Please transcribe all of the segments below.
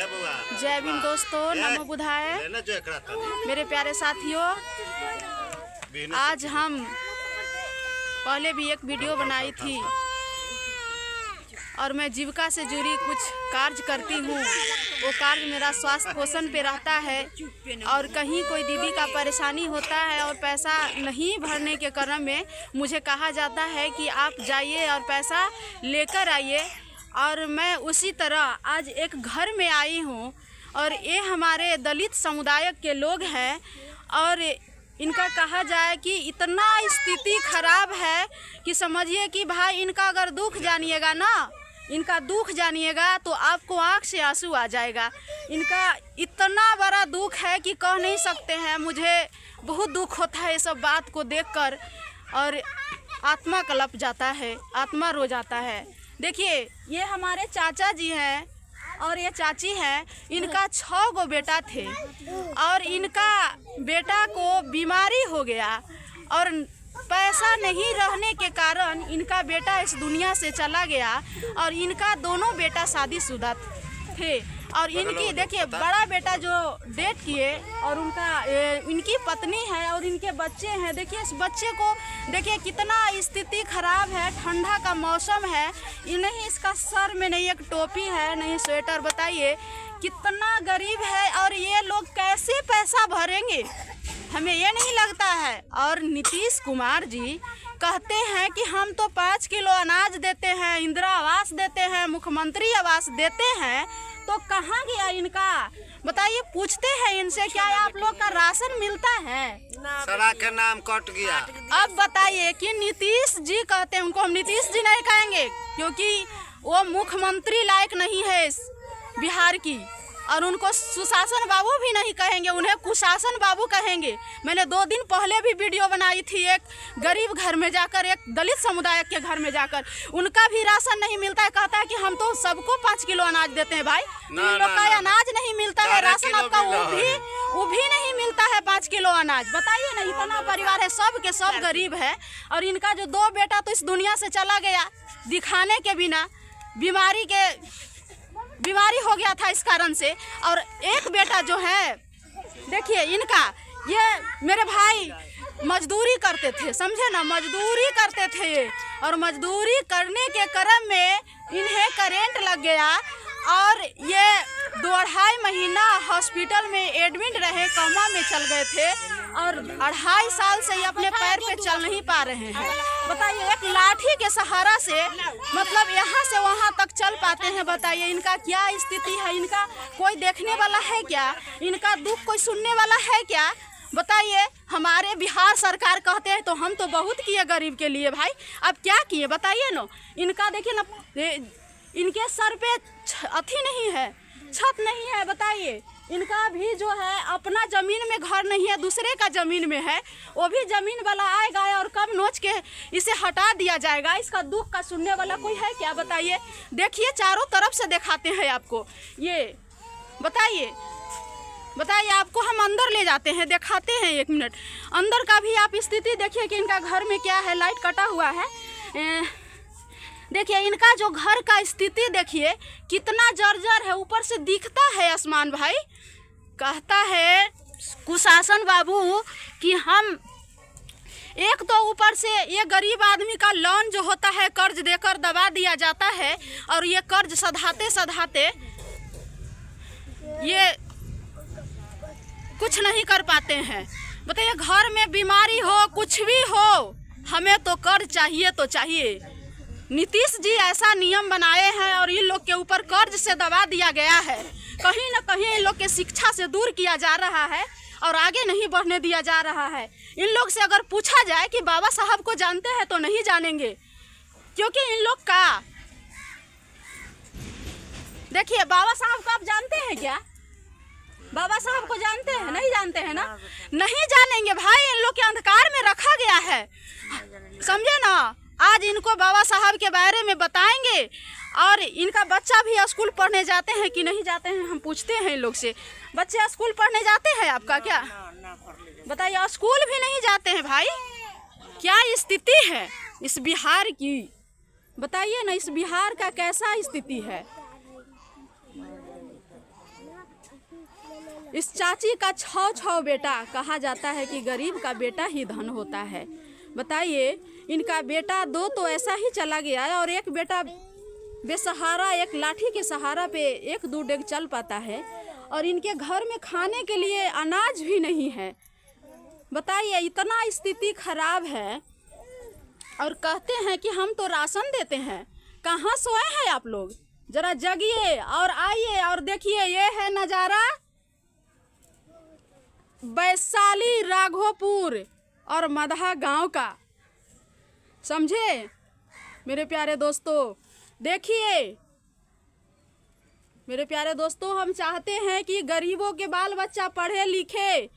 जय भीम दोस्तों, नमो बुधाय। मेरे प्यारे साथियों, आज हम पहले भी एक वीडियो बनाई थी और मैं जीविका से जुड़ी कुछ कार्य करती हूँ। वो कार्य मेरा स्वास्थ्य पोषण पे रहता है और कहीं कोई दीदी का परेशानी होता है और पैसा नहीं भरने के क्रम में मुझे कहा जाता है कि आप जाइए और पैसा लेकर आइए। और मैं उसी तरह आज एक घर में आई हूँ और ये हमारे दलित समुदाय के लोग हैं और इनका कहा जाए कि इतना स्थिति खराब है कि समझिए कि भाई इनका अगर दुख जानिएगा ना, इनका दुख जानिएगा तो आपको आँख से आंसू आ जाएगा। इनका इतना बड़ा दुख है कि कह नहीं सकते हैं। मुझे बहुत दुख होता है ये सब बात को देखकर और आत्मा कलप जाता है, आत्मा रो जाता है। देखिए, ये हमारे चाचा जी हैं और ये चाची हैं। इनका 6 गो बेटा थे और इनका बेटा को बीमारी हो गया और पैसा नहीं रहने के कारण इनका बेटा इस दुनिया से चला गया और इनका दोनों बेटा शादीशुदा थे। और इनकी देखिए बड़ा बेटा जो डेट किए और इनकी पत्नी है और इनके बच्चे हैं। देखिए इस बच्चे को देखिए कितना स्थिति खराब है। ठंडा का मौसम है, नहीं इसका सर में नहीं एक टोपी है, नहीं स्वेटर। बताइए कितना गरीब है और ये लोग कैसे पैसा भरेंगे, हमें ये नहीं लगता है। और नीतीश कुमार जी कहते हैं कि हम तो 5 किलो अनाज देते हैं, इंदिरा आवास देते हैं, मुख्यमंत्री आवास देते हैं, तो कहाँ गया इनका? बताइए, पूछते हैं इनसे क्या आप लोग का राशन मिलता है? सड़ा के नाम कट गया। अब बताइए कि नीतीश जी कहते हैं, उनको हम नीतीश जी नहीं कहेंगे क्योंकि वो मुख्यमंत्री लायक नहीं है इस बिहार की, और उनको सुशासन बाबू भी नहीं कहेंगे, उन्हें कुशासन बाबू कहेंगे। मैंने 2 दिन पहले भी वीडियो बनाई थी एक गरीब घर में जाकर, एक दलित समुदाय के घर में जाकर, उनका भी राशन नहीं मिलता है। कहता है कि हम तो सबको 5 किलो अनाज देते हैं। भाई इन लोग का अनाज नहीं मिलता है, राशन आपका वो भी नहीं मिलता है 5 किलो अनाज। बताइए ना, इतना परिवार है, सब के सब गरीब है और इनका जो 2 बेटा तो इस दुनिया से चला गया दिखाने के बिना, बीमारी हो गया था इस कारण से। और एक बेटा जो है, देखिए इनका, ये मेरे भाई मजदूरी करते थे, समझे ना, मजदूरी करते थे और मजदूरी करने के क्रम में इन्हें करंट लग गया और ये 2-2.5 महीना हॉस्पिटल में एडमिट रहे, कोमा में चल गए थे और 2.5 साल से ये अपने पैर पे चल नहीं पा रहे हैं। बताइए, एक लाठी के सहारा से मतलब यहाँ से वहाँ तक चल पाते हैं। बताइए इनका क्या स्थिति है, इनका कोई देखने वाला है क्या, इनका दुख कोई सुनने वाला है क्या? बताइए, हमारे बिहार सरकार कहते हैं तो हम तो बहुत किए गरीब के लिए। भाई अब क्या किए बताइए ना। इनका देखिए ना, इनके सर पे अथी नहीं है, छत नहीं है। बताइए, इनका भी जो है अपना ज़मीन में घर नहीं है, दूसरे का ज़मीन में है। वो भी ज़मीन वाला आएगा और कब नोच के इसे हटा दिया जाएगा। इसका दुख का सुनने वाला कोई है क्या? बताइए, देखिए चारों तरफ से दिखाते हैं आपको। ये बताइए आपको हम अंदर ले जाते हैं, दिखाते हैं 1 मिनट। अंदर का भी आप स्थिति देखिए कि इनका घर में क्या है, लाइट कटा हुआ है। देखिए इनका जो घर का स्थिति देखिए कितना जर्जर है, ऊपर से दिखता है आसमान। भाई कहता है कुशासन बाबू कि हम एक तो ऊपर से ये गरीब आदमी का लोन जो होता है कर्ज देकर दबा दिया जाता है और ये कर्ज सधाते सधाते ये कुछ नहीं कर पाते हैं। बताइए, घर में बीमारी हो, कुछ भी हो, हमें तो कर्ज चाहिए तो चाहिए। नीतीश जी ऐसा नियम बनाए हैं और इन लोग के ऊपर कर्ज से दबा दिया गया है। कहीं ना कहीं इन लोग के शिक्षा से दूर किया जा रहा है और आगे नहीं बढ़ने दिया जा रहा है। इन लोग से अगर पूछा जाए कि बाबा साहब को जानते हैं तो नहीं जानेंगे, क्योंकि इन लोग का देखिए, बाबा साहब को आप जानते हैं क्या? बाबा साहब को जानते हैं? नहीं जानते हैं ना, नहीं जानेंगे। भाई इन लोग के अंधकार में रखा गया है, समझे ना। आज इनको बाबा साहब के बारे में बताएंगे और इनका बच्चा भी स्कूल पढ़ने जाते हैं कि नहीं जाते हैं, हम पूछते हैं इन लोग से। बच्चे स्कूल पढ़ने जाते हैं आपका क्या? बताइए, स्कूल भी नहीं जाते हैं। भाई क्या स्थिति है इस बिहार की, बताइए ना, इस बिहार का कैसा स्थिति है। इस चाची का 6 बेटा। कहा जाता है कि गरीब का बेटा ही धन होता है। बताइए, इनका बेटा 2 तो ऐसा ही चला गया है और एक बेटा बेसहारा, एक लाठी के सहारा पे 1-2 डेग चल पाता है और इनके घर में खाने के लिए अनाज भी नहीं है। बताइए, इतना स्थिति खराब है और कहते हैं कि हम तो राशन देते हैं। कहाँ सोए हैं आप लोग? जरा जगिए और आइए और देखिए, ये है नज़ारा वैशाली, राघोपुर और मदहा गांव का। समझे मेरे प्यारे दोस्तों? देखिए मेरे प्यारे दोस्तों, हम चाहते हैं कि गरीबों के बाल बच्चा पढ़े लिखे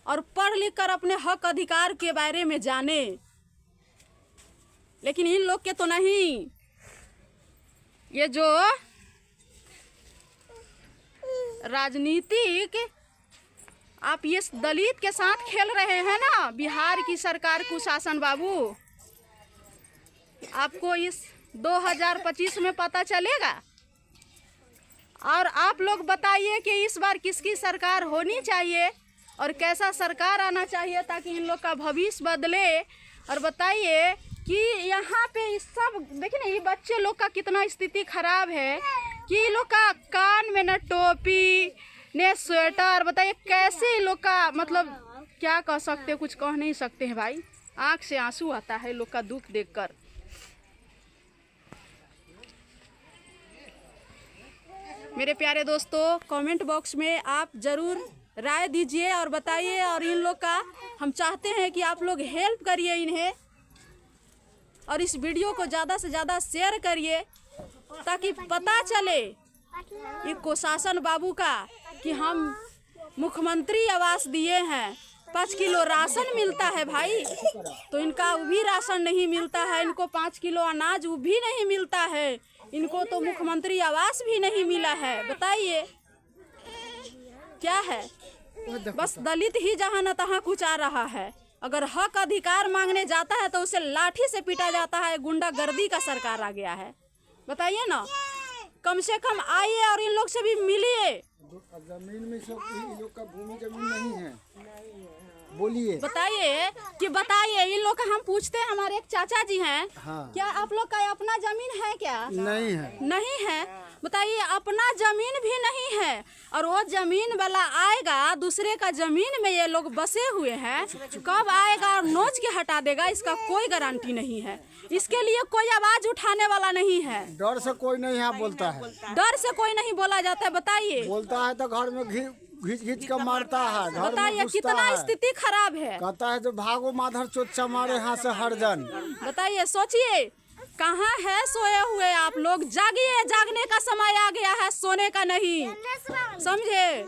और पढ़ लिख कर अपने हक अधिकार के बारे में जाने, लेकिन इन लोग के तो नहीं। ये जो राजनीतिक आप ये दलित के साथ खेल रहे हैं ना, बिहार की सरकार कुशासन बाबू, आपको इस 2025 में पता चलेगा। और आप लोग बताइए कि इस बार किसकी सरकार होनी चाहिए और कैसा सरकार आना चाहिए ताकि इन लोग का भविष्य बदले। और बताइए कि यहाँ पे इस सब देखिए ना, ये बच्चे लोग का कितना स्थिति खराब है कि ये लोग का कान में न टोपी ने स्वेटर। बताइए कैसे इन लोग का, मतलब क्या कह सकते, कुछ कह नहीं सकते हैं भाई। आँख से आंसू आता है लोग का दुख देखकर। मेरे प्यारे दोस्तों, कमेंट बॉक्स में आप ज़रूर राय दीजिए और बताइए। और इन लोग का हम चाहते हैं कि आप लोग हेल्प करिए इन्हें और इस वीडियो को ज़्यादा से ज़्यादा शेयर करिए ताकि पता चले ये कुशासन बाबू का कि हम मुख्यमंत्री आवास दिए हैं। 5 किलो राशन मिलता है भाई, तो इनका वो भी राशन नहीं मिलता है। इनको 5 किलो अनाज वो भी नहीं मिलता है। इनको तो मुख्यमंत्री आवास भी नहीं मिला है। बताइए क्या है? बस दलित ही जहाँ न तहाँ कुछ आ रहा है। अगर हक अधिकार मांगने जाता है तो उसे लाठी से पीटा जाता है। गुंडागर्दी का सरकार आ गया है। बताइए ना, कम से कम आइए और इन लोग से भी मिलिए। जमीन में सब इन लोग का भूमि जमीन नहीं है। बोलिए, बताइए इन लोग का। हम पूछते हैं, हमारे एक चाचा जी हैं। हाँ। क्या आप लोग का अपना जमीन है क्या? नहीं है। नहीं है। बताइए, अपना जमीन भी नहीं है और वो जमीन वाला आएगा, दूसरे का जमीन में ये लोग बसे हुए हैं। कब आएगा और नोच के हटा देगा, इसका कोई गारंटी नहीं है। इसके लिए कोई आवाज उठाने वाला नहीं है। डर से कोई नहीं यहाँ बोलता है। डर से कोई नहीं बोला जाता है। बताइए, बोलता है तो घर में घिच कर मारता है। घर बताइए में कितना स्थिति खराब है। कहता है जो भागो माधर चोचा मारे यहाँ से हर जन। बताइए, सोचिए कहाँ है सोए हुए आप लोग? जागिए, जागने का समय आ गया है, सोने का नहीं। समझे?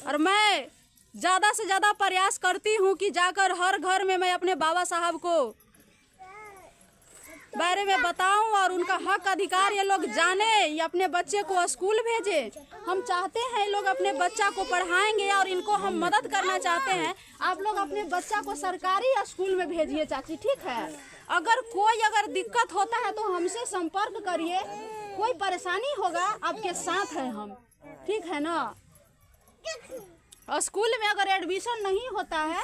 और मैं ज़्यादा से ज़्यादा प्रयास करती हूँ कि जाकर हर घर में मैं अपने बाबा साहब को बारे में बताऊं और उनका हक अधिकार ये लोग जाने, ये अपने बच्चे को स्कूल भेजे। हम चाहते हैं ये लोग अपने बच्चा को पढ़ाएंगे और इनको हम मदद करना चाहते हैं। आप लोग अपने बच्चा को सरकारी स्कूल में भेजिए चाची, ठीक है? अगर दिक्कत होता है तो हमसे संपर्क करिए। कोई परेशानी होगा, आपके साथ हैं हम, ठीक है ना? स्कूल में अगर एडमिशन नहीं होता है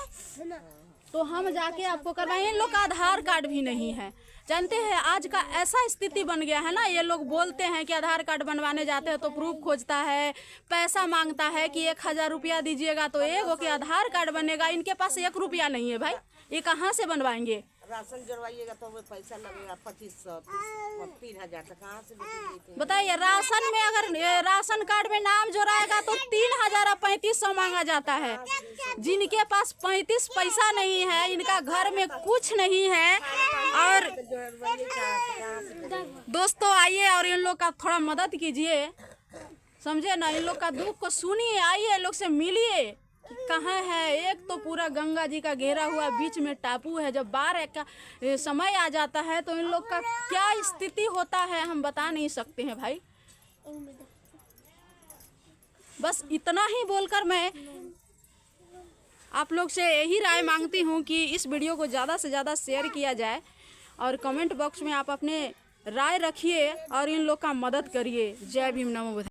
तो हम जाके आपको करवाएं। इन लोग का आधार कार्ड भी नहीं है। जानते हैं आज का ऐसा स्थिति बन गया है ना, ये लोग बोलते हैं कि आधार कार्ड बनवाने जाते हैं तो प्रूफ खोजता है, पैसा मांगता है कि 1000 रुपया दीजिएगा तो एगो के आधार कार्ड बनेगा। इनके पास 1 रुपया नहीं है भाई, ये कहाँ से बनवाएंगे? राशन जुड़वाइएगा तो पैसा लगेगा 2500 3000 तक। कहाँ से बताइए, राशन में अगर राशन कार्ड में नाम जोड़ाएगा तो 3000 और 3500 मांगा जाता है। जिनके पास 35 पैसा नहीं है, इनका घर में कुछ नहीं है। और दोस्तों आइए और इन लोग का थोड़ा मदद कीजिए, समझे ना? इन लोग का दुख को सुनिए, आइए लोग से मिलिए। कहाँ है? एक तो पूरा गंगा जी का घेरा हुआ, बीच में टापू है। जब बाढ़ का समय आ जाता है तो इन लोग का क्या स्थिति होता है हम बता नहीं सकते हैं भाई। बस इतना ही बोलकर मैं आप लोग से यही राय मांगती हूँ कि इस वीडियो को ज़्यादा से ज़्यादा शेयर किया जाए और कमेंट बॉक्स में आप अपने राय रखिए और इन लोग का मदद करिए। जय भीम, नमो बुद्धाय।